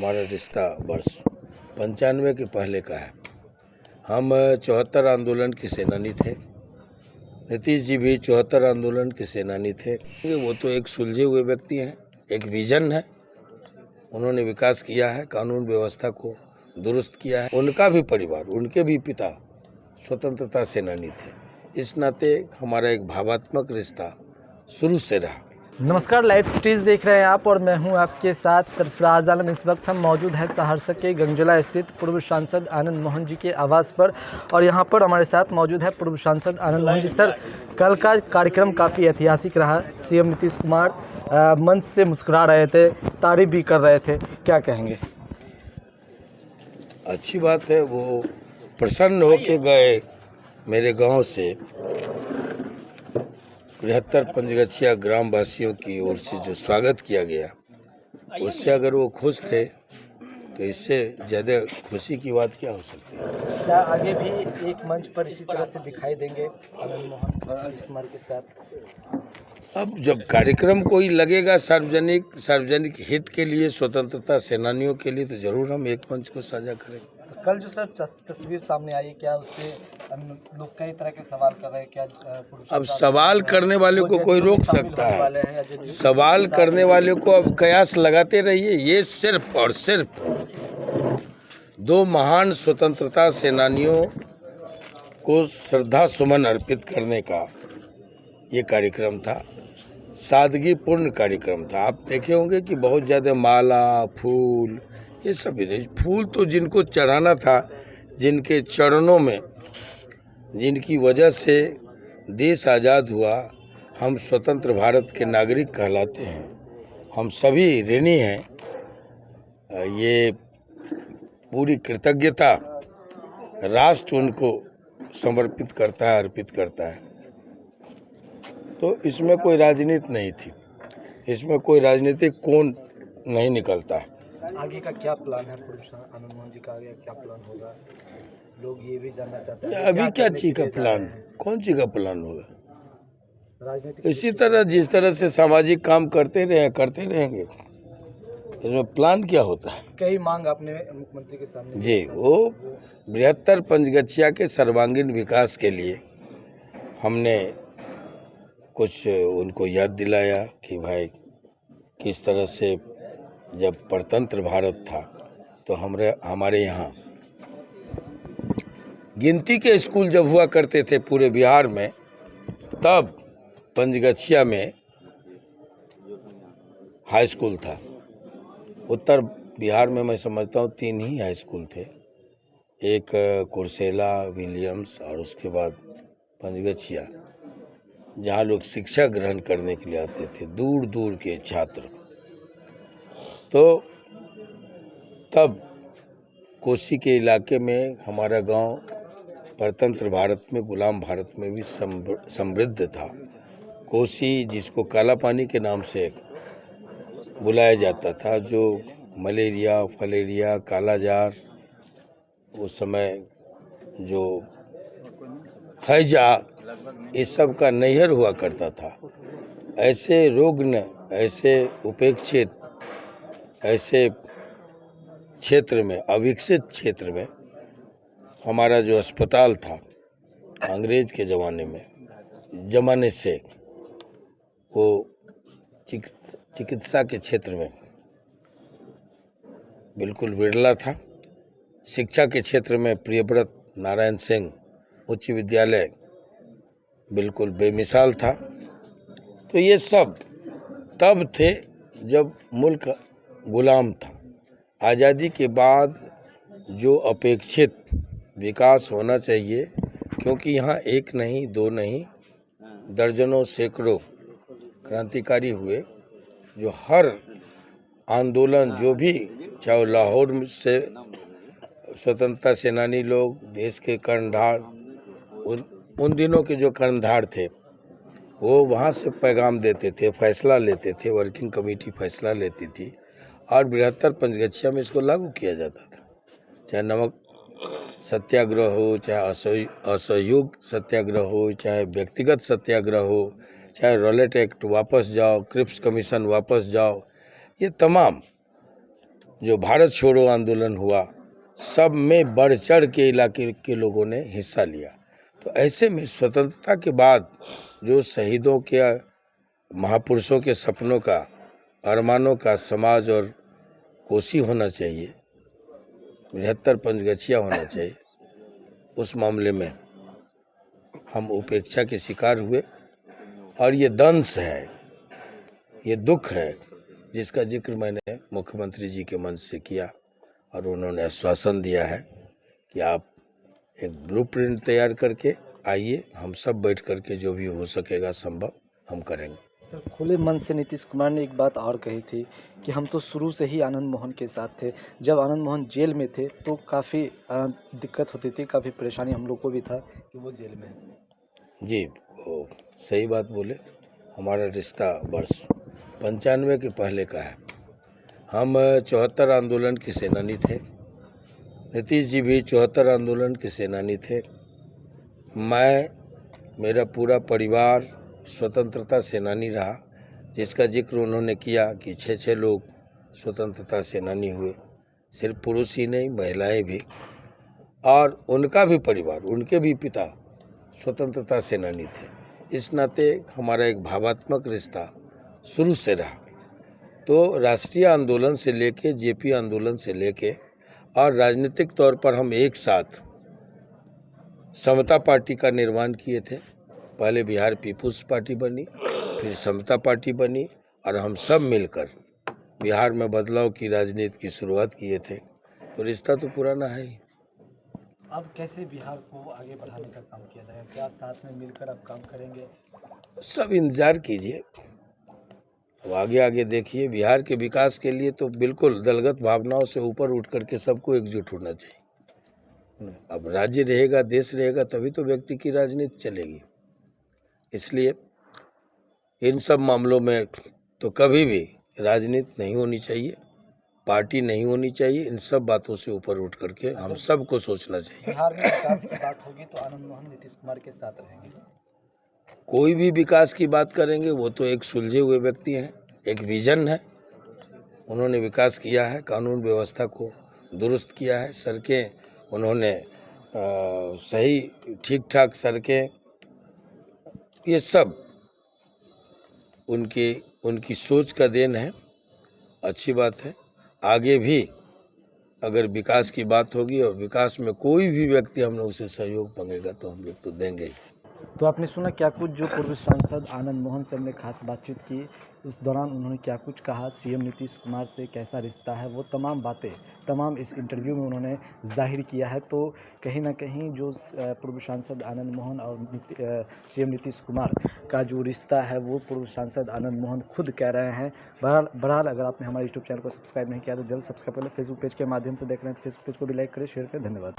हमारा रिश्ता वर्ष 95 के पहले का है। हम 74 आंदोलन के सेनानी थे। नीतीश जी भी 74 आंदोलन के सेनानी थे। वो तो एक सुलझे हुए व्यक्ति हैं, एक विजन है। उन्होंने विकास किया है, कानून व्यवस्था को दुरुस्त किया है। उनका भी परिवार, उनके भी पिता स्वतंत्रता सेनानी थे। इस नाते हमारा एक भावात्मक रिश्ता शुरू से रहा। नमस्कार, लाइव सिटीज़ देख रहे हैं आप और मैं हूं आपके साथ सरफराज आलम। इस वक्त हम मौजूद हैं सहरसा के गंगजोला स्थित पूर्व सांसद आनंद मोहन जी के आवास पर और यहां पर हमारे साथ मौजूद है पूर्व सांसद आनंद मोहन जी। सर, कल का कार्यक्रम काफ़ी ऐतिहासिक रहा। सीएम नीतीश कुमार मंच से मुस्कुरा रहे थे, तारीफ भी कर रहे थे, क्या कहेंगे? अच्छी बात है, वो प्रसन्न होके गए। मेरे गांव से 73 पंचगछिया ग्राम वासियों की ओर से जो स्वागत किया गया, उससे अगर वो खुश थे तो इससे ज़्यादा खुशी की बात क्या हो सकती है। क्या आगे भी एक मंच पर इसी तरह से दिखाई देंगे आनंद मोहन और नीतीश कुमार के साथ? अब जब कार्यक्रम कोई लगेगा सार्वजनिक हित के लिए, स्वतंत्रता सेनानियों के लिए, तो जरूर हम एक मंच को साझा करेंगे। कल जो सर तस्वीर सामने आई, क्या उससे लोग कई तरह के सवाल कर रहे हैं? क्या अब सवाल करने वाले को कोई रोक सकता है? सवाल करने वाले को अब कयास लगाते रहिए। ये सिर्फ और सिर्फ दो महान स्वतंत्रता सेनानियों को श्रद्धा सुमन अर्पित करने का ये कार्यक्रम था। सादगीपूर्ण कार्यक्रम था। आप देखे होंगे कि बहुत ज़्यादा माला, फूल, ये सब नहीं। फूल तो जिनको चढ़ाना था, जिनके चरणों में, जिनकी वजह से देश आज़ाद हुआ, हम स्वतंत्र भारत के नागरिक कहलाते हैं, हम सभी ऋणी हैं। ये पूरी कृतज्ञता राष्ट्र उनको समर्पित करता है, अर्पित करता है। तो इसमें कोई राजनीति नहीं थी, इसमें कोई राजनीतिक कोण नहीं निकलता है। आगे का क्या प्लान है आनंद मोहन जी का? आगे क्या प्लान होगा? लोग ये भी जानना चाहते हैं अभी क्या चीज़ का प्लान, कौन चीज़ का प्लान होगा? राजनीतिक इसी तरह जिस तरह से सामाजिक काम करते रहेंगे। इसमें प्लान क्या होता है? कई मांग आपने मुख्यमंत्री के सामने जी, वो 72 पंचगछिया के सर्वांगीण विकास के लिए हमने कुछ उनको याद दिलाया कि भाई किस तरह से जब परतंत्र भारत था तो हमारे यहाँ गिनती के स्कूल जब हुआ करते थे पूरे बिहार में, तब पंचगछिया में हाई स्कूल था। उत्तर बिहार में मैं समझता हूँ 3 ही हाई स्कूल थे, एक कुर्सेला, विलियम्स और उसके बाद पंचगछिया, जहाँ लोग शिक्षा ग्रहण करने के लिए आते थे, दूर दूर के छात्र। तो तब कोसी के इलाके में हमारा गांव परतंत्र भारत में, गुलाम भारत में भी समृद्ध था। कोसी, जिसको काला पानी के नाम से बुलाया जाता था, जो मलेरिया, फलेरिया, कालाजार, उस समय जो हैजा, इस सब का नैहर हुआ करता था। ऐसे रुग्ण, ऐसे उपेक्षित, ऐसे क्षेत्र में, अविकसित क्षेत्र में हमारा जो अस्पताल था अंग्रेज के ज़माने से, वो चिकित्सा के क्षेत्र में बिल्कुल विरला था। शिक्षा के क्षेत्र में प्रियव्रत नारायण सिंह उच्च विद्यालय बिल्कुल बेमिसाल था। तो ये सब तब थे जब मुल्क गुलाम था। आज़ादी के बाद जो अपेक्षित विकास होना चाहिए, क्योंकि यहाँ एक नहीं, 2 नहीं, दर्जनों सैकड़ों क्रांतिकारी हुए, जो हर आंदोलन, जो भी, चाहे लाहौर से स्वतंत्रता सेनानी लोग, देश के कर्णधार, उन दिनों के जो कर्णधार थे, वो वहाँ से पैगाम देते थे, फैसला लेते थे, वर्किंग कमेटी फैसला लेती थी और 72 पंचगछिया में इसको लागू किया जाता था। चाहे नमक सत्याग्रह हो, चाहे असहयोग सत्याग्रह हो, चाहे व्यक्तिगत सत्याग्रह हो, चाहे रॉलेट एक्ट वापस जाओ, क्रिप्स कमीशन वापस जाओ, ये तमाम जो भारत छोड़ो आंदोलन हुआ, सब में बढ़ चढ़ के इलाके के लोगों ने हिस्सा लिया। तो ऐसे में स्वतंत्रता के बाद जो शहीदों के, महापुरुषों के सपनों का, अरमानों का समाज और कोसी होना चाहिए, 73 पंचगछिया होना चाहिए, उस मामले में हम उपेक्षा के शिकार हुए। और ये दंश है, ये दुख है, जिसका जिक्र मैंने मुख्यमंत्री जी के मंच से किया और उन्होंने आश्वासन दिया है कि आप एक ब्लूप्रिंट तैयार करके आइए, हम सब बैठ करके जो भी हो सकेगा संभव हम करेंगे। सर, खुले मन से नीतीश कुमार ने एक बात और कही थी कि हम तो शुरू से ही आनंद मोहन के साथ थे। जब आनंद मोहन जेल में थे तो काफ़ी दिक्कत होती थी, काफ़ी परेशानी हम लोग को भी था कि वो जेल में है। जी, वो सही बात बोले। हमारा रिश्ता वर्ष 95 के पहले का है। हम 74 आंदोलन के सेनानी थे, नीतीश जी भी 74 आंदोलन के सेनानी थे। मैं, मेरा पूरा परिवार स्वतंत्रता सेनानी रहा, जिसका जिक्र उन्होंने किया कि 6 लोग स्वतंत्रता सेनानी हुए, सिर्फ पुरुष ही नहीं, महिलाएं भी, और उनका भी परिवार, उनके भी पिता स्वतंत्रता सेनानी थे। इस नाते हमारा एक भावात्मक रिश्ता शुरू से रहा। तो राष्ट्रीय आंदोलन से लेके, जेपी आंदोलन से लेके, और राजनीतिक तौर पर हम एक साथ समता पार्टी का निर्माण किए थे। पहले बिहार पीपुल्स पार्टी बनी, फिर समता पार्टी बनी, और हम सब मिलकर बिहार में बदलाव की राजनीति की शुरुआत किए थे। तो रिश्ता तो पुराना है ही। अब कैसे बिहार को आगे बढ़ाने का काम किया जाएगा? क्या साथ में मिलकर आप काम करेंगे? सब इंतजार कीजिए, अब आगे आगे देखिए। बिहार के विकास के लिए तो बिल्कुल दलगत भावनाओं से ऊपर उठ करके सबको एकजुट होना चाहिए। अब राज्य रहेगा, देश रहेगा, तभी तो व्यक्ति की राजनीति चलेगी। इसलिए इन सब मामलों में तो कभी भी राजनीति नहीं होनी चाहिए, पार्टी नहीं होनी चाहिए। इन सब बातों से ऊपर उठ करके हम सबको सोचना चाहिए। बिहार में विकास की बात होगी तो आनंद मोहन नीतीश कुमार के साथ रहेंगे। कोई भी विकास की बात करेंगे, वो तो एक सुलझे हुए व्यक्ति हैं, एक विजन है, उन्होंने विकास किया है, कानून व्यवस्था को दुरुस्त किया है, सड़कें उन्होंने सही ठीक ठाक सड़कें, ये सब उनकी सोच का देन है। अच्छी बात है। आगे भी अगर विकास की बात होगी और विकास में कोई भी व्यक्ति हम लोग से सहयोग मांगेगा तो हम लोग तो देंगे ही। तो आपने सुना क्या कुछ जो पूर्व सांसद आनंद मोहन से हमने खास बातचीत की, उस दौरान उन्होंने क्या कुछ कहा, सीएम नीतीश कुमार से कैसा रिश्ता है, वो तमाम बातें तमाम इस इंटरव्यू में उन्होंने जाहिर किया है। तो कहीं ना कहीं जो पूर्व सांसद आनंद मोहन और सीएम नीतीश कुमार का जो रिश्ता है वो पूर्व सांसद आनंद मोहन खुद कह रहे हैं। बहरहाल अगर आपने हमारे यूट्यूब चैनल को सब्सक्राइब नहीं किया तो जल्द सब्सक्राइब कर लें। फेसबुक पेज के माध्यम से देख रहे हैं तो फेसबुक पेज को भी लाइक करें, शेयर करें। धन्यवाद।